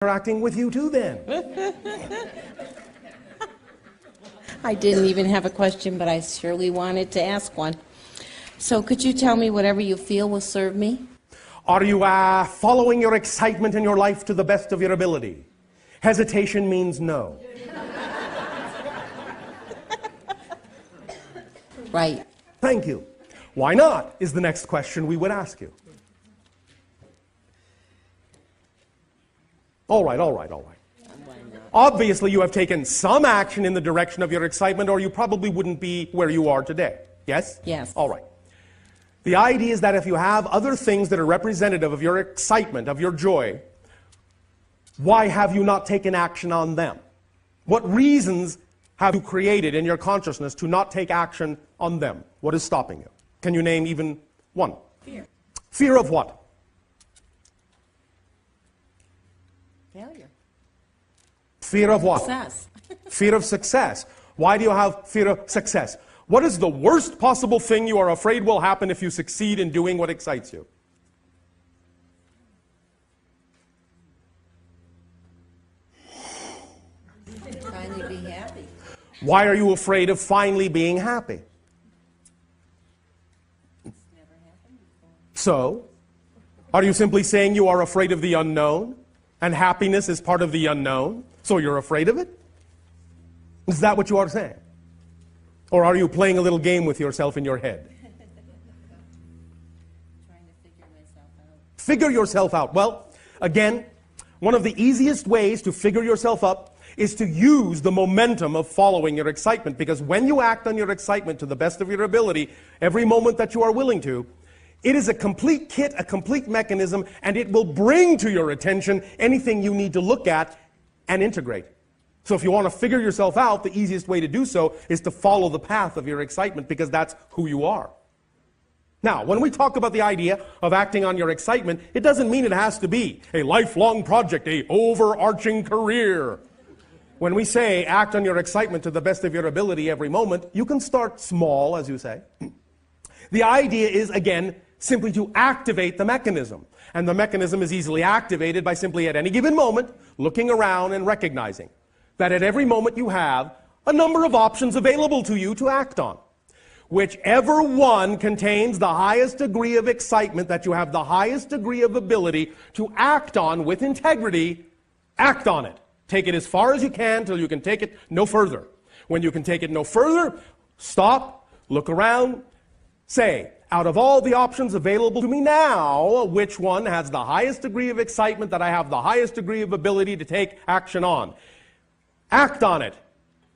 interacting with you too then. I didn't even have a question, but I surely wanted to ask one. So could you tell me whatever you feel will serve me? Are you following your excitement in your life to the best of your ability? Hesitation means no. Right. Thank you. Why not is the next question we would ask you. All right. Obviously, you have taken some action in the direction of your excitement, or you probably wouldn't be where you are today. Yes? Yes. All right. The idea is that if you have other things that are representative of your excitement, of your joy, why have you not taken action on them? What reasons have you created in your consciousness to not take action on them? What is stopping you? Can you name even one? Fear. Fear of what? Failure. Fear of what? Success. Fear of success. Why do you have fear of success? What is the worst possible thing you are afraid will happen if you succeed in doing what excites you? Finally be happy. Why are you afraid of finally being happy? It's never happened before. So, are you simply saying you are afraid of the unknown? And happiness is part of the unknown? So you're afraid of it? Is that what you are saying? Or are you playing a little game with yourself in your head? Trying to figure myself out. Figure yourself out. Well, again, one of the easiest ways to figure yourself up is to use the momentum of following your excitement. Because when you act on your excitement to the best of your ability, every moment that you are willing to, it is a complete kit, a complete mechanism, and it will bring to your attention anything you need to look at and integrate. So if you want to figure yourself out, the easiest way to do so is to follow the path of your excitement, because that's who you are. Now, when we talk about the idea of acting on your excitement, it doesn't mean it has to be a lifelong project, a overarching career. When we say act on your excitement to the best of your ability every moment, you can start small, as you say. The idea is, again, simply to activate the mechanism. And the mechanism is easily activated by simply at any given moment looking around and recognizing that at every moment you have a number of options available to you to act on. Whichever one contains the highest degree of excitement, that you have the highest degree of ability to act on with integrity, act on it. Take it as far as you can till you can take it no further. When you can take it no further, stop, look around, say, out of all the options available to me now, which one has the highest degree of excitement that I have the highest degree of ability to take action on? Act on it.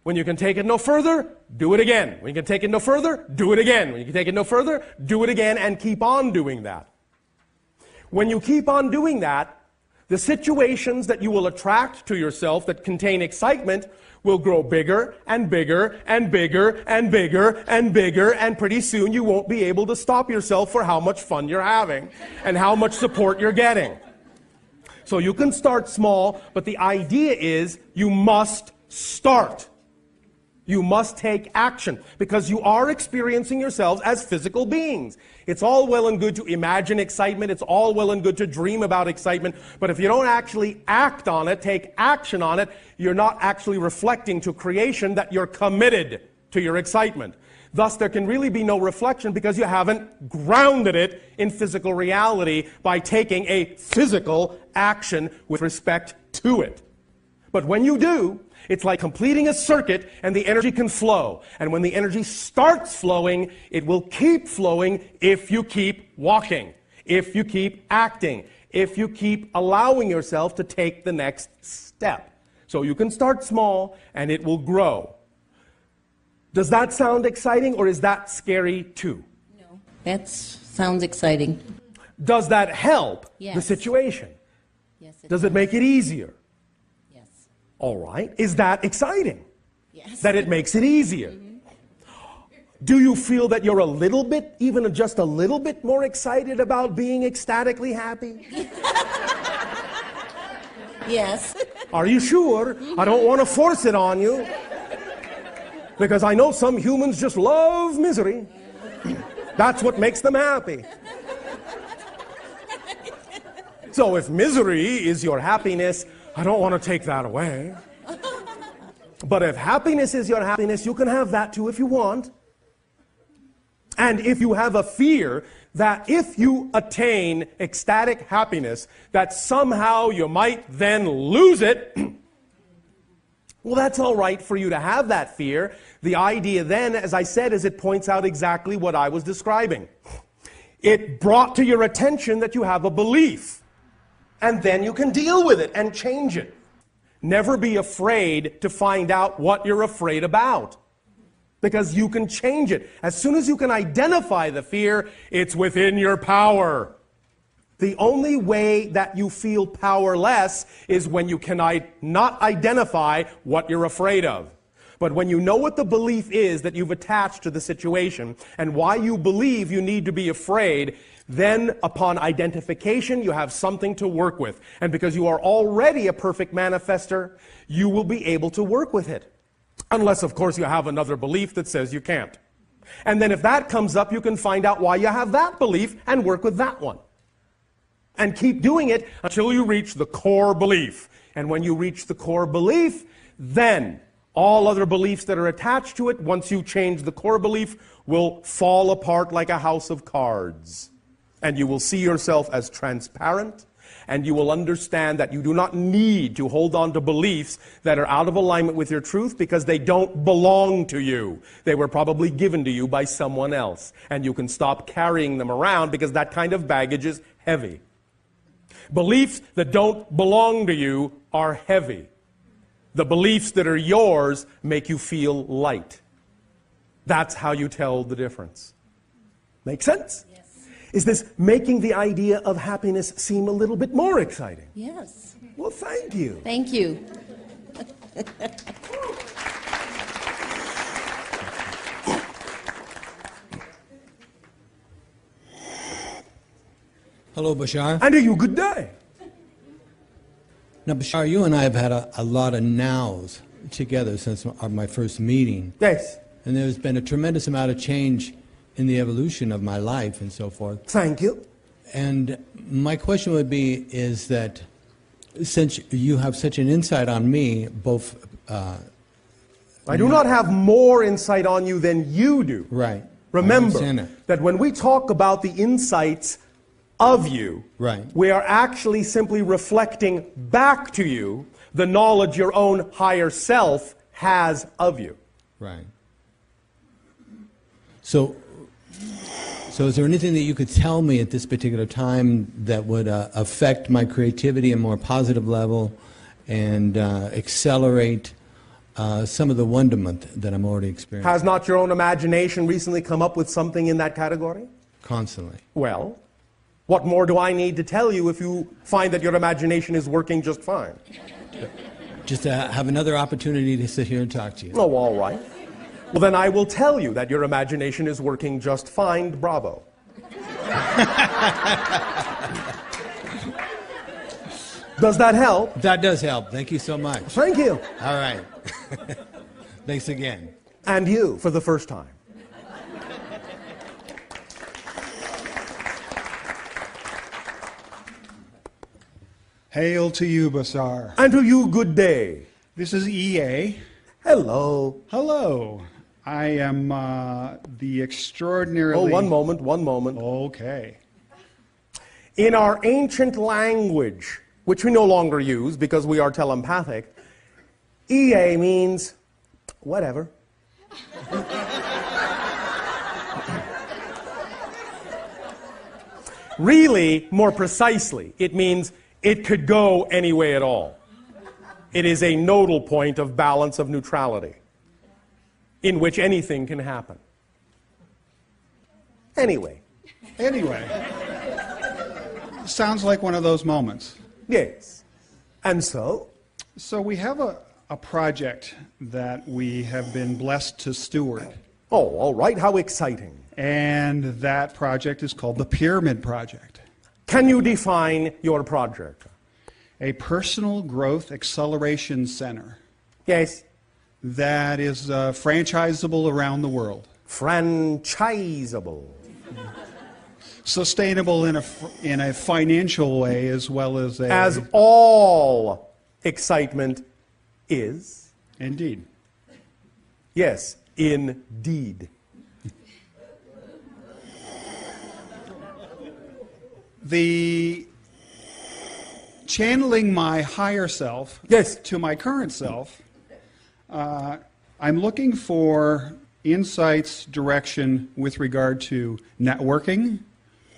When you can take it no further, do it again. When you can take it no further, do it again. When you can take it no further, do it again, and keep on doing that. When you keep on doing that, the situations that you will attract to yourself that contain excitement will grow bigger and bigger and bigger and bigger and bigger, and pretty soon you won't be able to stop yourself for how much fun you're having and how much support you're getting. So you can start small, but the idea is you must start. You must take action, because you are experiencing yourselves as physical beings. It's all well and good to imagine excitement. It's all well and good to dream about excitement. But if you don't actually act on it, take action on it, you're not actually reflecting to creation that you're committed to your excitement. Thus, there can really be no reflection, because you haven't grounded it in physical reality by taking a physical action with respect to it. But when you do, it's like completing a circuit, and the energy can flow. And when the energy starts flowing, it will keep flowing if you keep walking, if you keep acting, if you keep allowing yourself to take the next step. So you can start small, and it will grow. Does that sound exciting, or is that scary too? No. That sounds exciting. Does that help Yes. the situation? Yes. Does it make it easier? Yes. All right. Is that exciting? Yes. That it makes it easier? Do you feel that you're a little bit, even just a little bit more excited about being ecstatically happy? Yes. Are you sure? I don't want to force it on you, because I know some humans just love misery. That's what makes them happy. So if misery is your happiness, I don't want to take that away. But if happiness is your happiness, you can have that too if you want. And if you have a fear that if you attain ecstatic happiness, that somehow you might then lose it, well, that's all right for you to have that fear. The idea then, as I said, is it points out exactly what I was describing. It brought to your attention that you have a belief. And then you can deal with it and change it. Never be afraid to find out what you're afraid about. Because you can change it. As soon as you can identify the fear, it's within your power. The only way that you feel powerless is when you can not identify what you're afraid of. But when you know what the belief is that you've attached to the situation and why you believe you need to be afraid, then upon identification you have something to work with. And because you are already a perfect manifester, you will be able to work with it. Unless, of course, you have another belief that says you can't. And then if that comes up, you can find out why you have that belief and work with that one. And keep doing it until you reach the core belief. And when you reach the core belief, then all other beliefs that are attached to it, once you change the core belief, will fall apart like a house of cards. And you will see yourself as transparent, and you will understand that you do not need to hold on to beliefs that are out of alignment with your truth because they don't belong to you. They were probably given to you by someone else. And you can stop carrying them around because that kind of baggage is heavy. Beliefs that don't belong to you are heavy. The beliefs that are yours make you feel light. That's how you tell the difference. Make sense? Yes. Is this making the idea of happiness seem a little bit more exciting? Yes. Well, thank you. Thank you. Hello, Bashar. And to you, good day. Now, Bashar, you and I have had a lot of nows together since my first meeting. Yes. And there's been a tremendous amount of change in the evolution of my life and so forth. Thank you. And my question would be, is that since you have such an insight on me, both... I do not have more insight on you than you do. Right. Remember that when we talk about the insights of you, right, we are actually simply reflecting back to you the knowledge your own higher self has of you. Right. So is there anything that you could tell me at this particular time that would affect my creativity at a more positive level and accelerate some of the wonderment that I'm already experiencing? Has not your own imagination recently come up with something in that category? Constantly. Well, what more do I need to tell you if you find that your imagination is working just fine? Just to have another opportunity to sit here and talk to you. Oh, all right. Well, then I will tell you that your imagination is working just fine. Bravo. Does that help? That does help. Thank you so much. Thank you. All right. Thanks again. And you, for the first time. Hail to you, Bashar. And to you, good day. This is EA. Hello. Hello. I am the extraordinarily... Oh, one moment. Okay. In our ancient language, which we no longer use because we are telepathic, EA means whatever. Really, more precisely, it means it could go any way at all. It is a nodal point of balance of neutrality in which anything can happen. Anyway. Sounds like one of those moments. Yes. And so? So we have a project that we have been blessed to steward. Oh, all right. How exciting. And that project is called the Pyramid Project. Can you define your project? A personal growth acceleration center. Yes. That is franchisable around the world. Franchisable. Sustainable in a financial way as well as a... As all excitement is? Indeed. Yes, indeed. The channeling my higher self Yes. to my current self, I'm looking for insights, direction with regard to networking,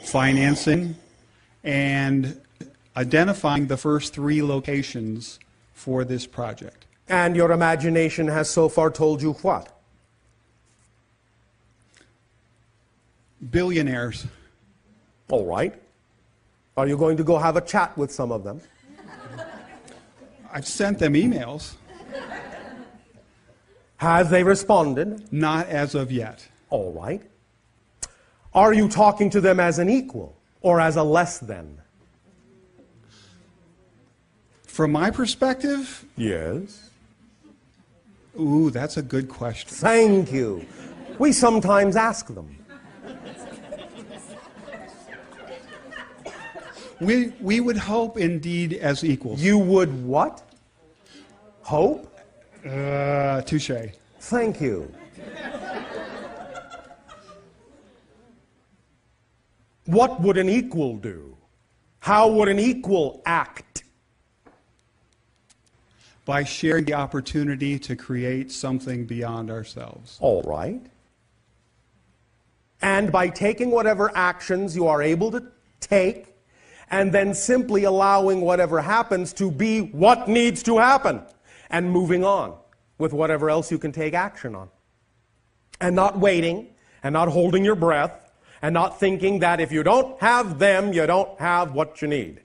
financing, and identifying the first 3 locations for this project. And your imagination has so far told you what? Billionaires. All right. Are you going to go have a chat with some of them? I've sent them emails. Have they responded? Not as of yet. All right. Are you talking to them as an equal or as a less than? From my perspective, Yes. ooh, that's a good question. Thank you. We sometimes ask them. We would hope indeed as equals. You would what? Hope? Touche. Thank you. What would an equal do? How would an equal act? By sharing the opportunity to create something beyond ourselves. All right. And by taking whatever actions you are able to take, and then simply allowing whatever happens to be what needs to happen, and moving on with whatever else you can take action on. And not waiting, and not holding your breath, and not thinking that if you don't have them, you don't have what you need.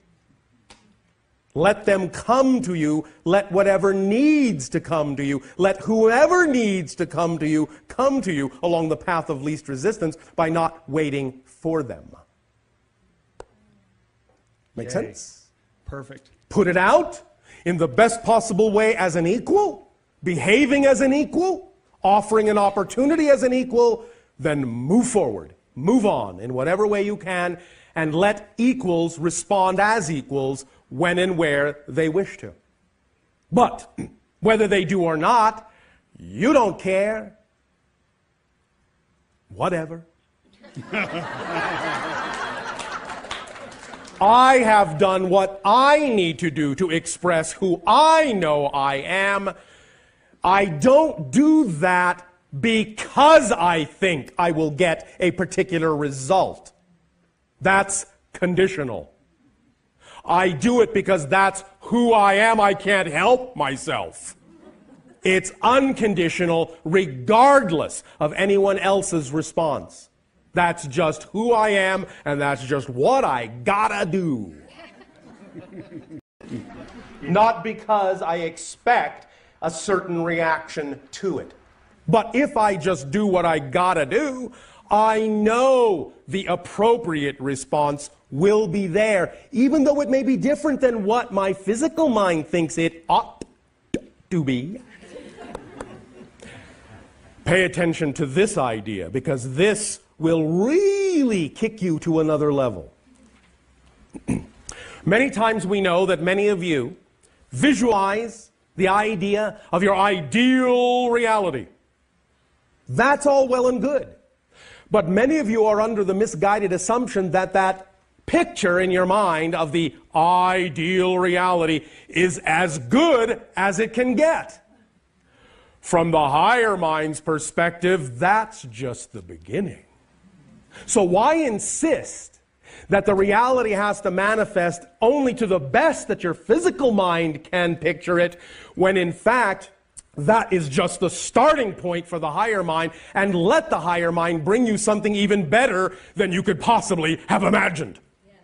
Let them come to you. Let whatever needs to come to you. Let whoever needs to come to you along the path of least resistance by not waiting for them. Make sense? Perfect. Put it out in the best possible way as an equal, behaving as an equal, offering an opportunity as an equal, then move forward. Move on in whatever way you can, and let equals respond as equals when and where they wish to. But whether they do or not, you don't care. Whatever. I have done what I need to do to express who I know I am. I don't do that because I think I will get a particular result. That's conditional. I do it because that's who I am. I can't help myself. It's unconditional regardless of anyone else's response. That's just who I am, and that's just what I gotta do. Not because I expect a certain reaction to it. But if I just do what I gotta do, I know the appropriate response will be there, even though it may be different than what my physical mind thinks it ought to be. Pay attention to this idea, because this will really kick you to another level. Many times we know that many of you visualize the idea of your ideal reality. That's all well and good. But many of you are under the misguided assumption that that picture in your mind of the ideal reality is as good as it can get. From the higher mind's perspective, that's just the beginning. So why insist that the reality has to manifest only to the best that your physical mind can picture it, when in fact, that is just the starting point for the higher mind, and let the higher mind bring you something even better than you could possibly have imagined. Yes.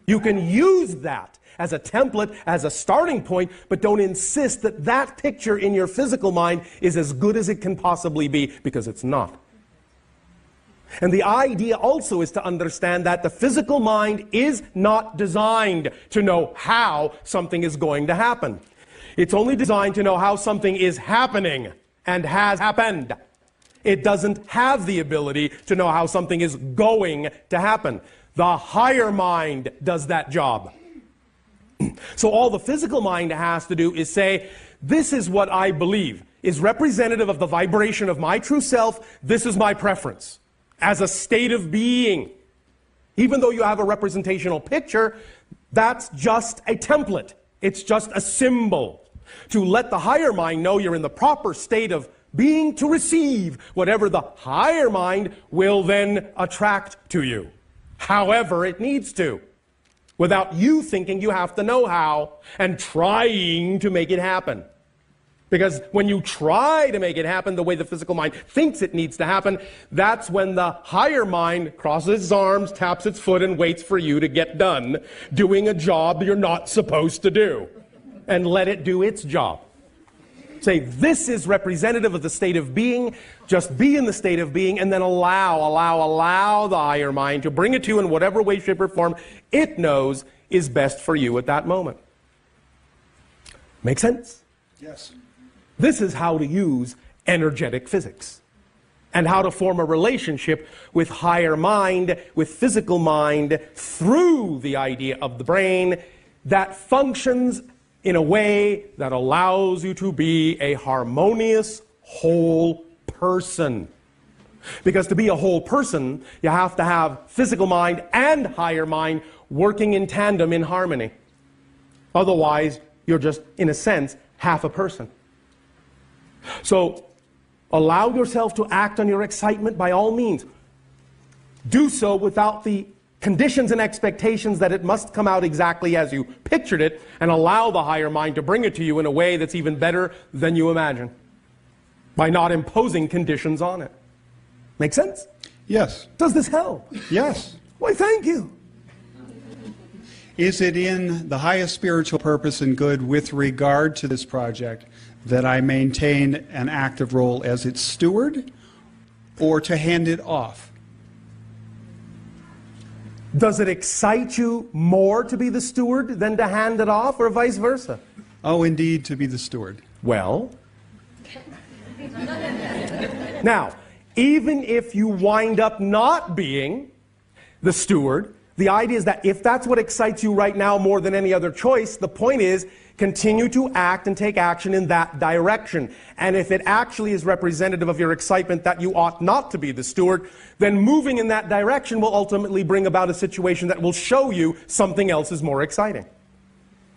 You can use that as a template, as a starting point, but don't insist that that picture in your physical mind is as good as it can possibly be, because it's not. And the idea also is to understand that the physical mind is not designed to know how something is going to happen. It's only designed to know how something is happening and has happened. It doesn't have the ability to know how something is going to happen. The higher mind does that job. So all the physical mind has to do is say, this is what I believe is representative of the vibration of my true self. This is my preference as a state of being. Even though you have a representational picture, that's just a template. It's just a symbol to let the higher mind know you're in the proper state of being to receive whatever the higher mind will then attract to you, however it needs to, without you thinking you have to know how and trying to make it happen. Because when you try to make it happen the way the physical mind thinks it needs to happen, that's when the higher mind crosses its arms, taps its foot, and waits for you to get done doing a job you're not supposed to do. And let it do its job. Say, this is representative of the state of being. Just be in the state of being, and then allow the higher mind to bring it to you in whatever way, shape, or form it knows is best for you at that moment. Make sense? Yes. This is how to use energetic physics and how to form a relationship with higher mind, with physical mind, through the idea of the brain that functions in a way that allows you to be a harmonious whole person. Because to be a whole person, you have to have physical mind and higher mind working in tandem in harmony. Otherwise, you're just, in a sense, half a person. So, allow yourself to act on your excitement by all means. Do so without the conditions and expectations that it must come out exactly as you pictured it, and allow the higher mind to bring it to you in a way that's even better than you imagine, by not imposing conditions on it. Make sense? Yes. Does this help? Yes. Why, thank you. Is it in the highest spiritual purpose and good with regard to this project that I maintain an active role as its steward, or to hand it off? Does it excite you more to be the steward than to hand it off, or vice versa? Oh, indeed, to be the steward. Well, now, even if you wind up not being the steward, the idea is that if that's what excites you right now more than any other choice, the point is, continue to act and take action in that direction. And if it actually is representative of your excitement that you ought not to be the steward, then moving in that direction will ultimately bring about a situation that will show you something else is more exciting.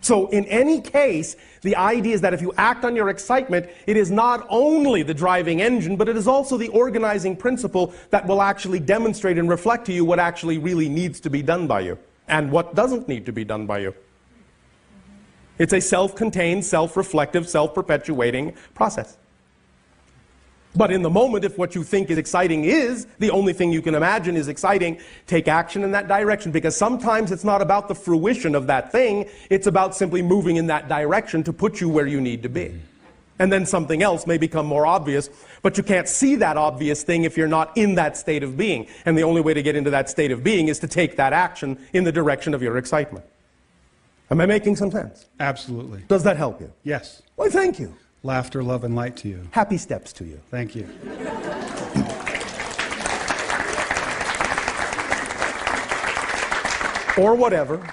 So in any case, the idea is that if you act on your excitement, it is not only the driving engine, but it is also the organizing principle that will actually demonstrate and reflect to you what actually really needs to be done by you and what doesn't need to be done by you. It's a self-contained, self-reflective, self-perpetuating process. But in the moment, if what you think is exciting is the only thing you can imagine is exciting, take action in that direction, because sometimes it's not about the fruition of that thing, it's about simply moving in that direction to put you where you need to be. And then something else may become more obvious, but you can't see that obvious thing if you're not in that state of being. And the only way to get into that state of being is to take that action in the direction of your excitement. Am I making some sense? Absolutely. Does that help you? Yes. Why, thank you. Laughter, love, and light to you. Happy steps to you. Thank you. Or whatever.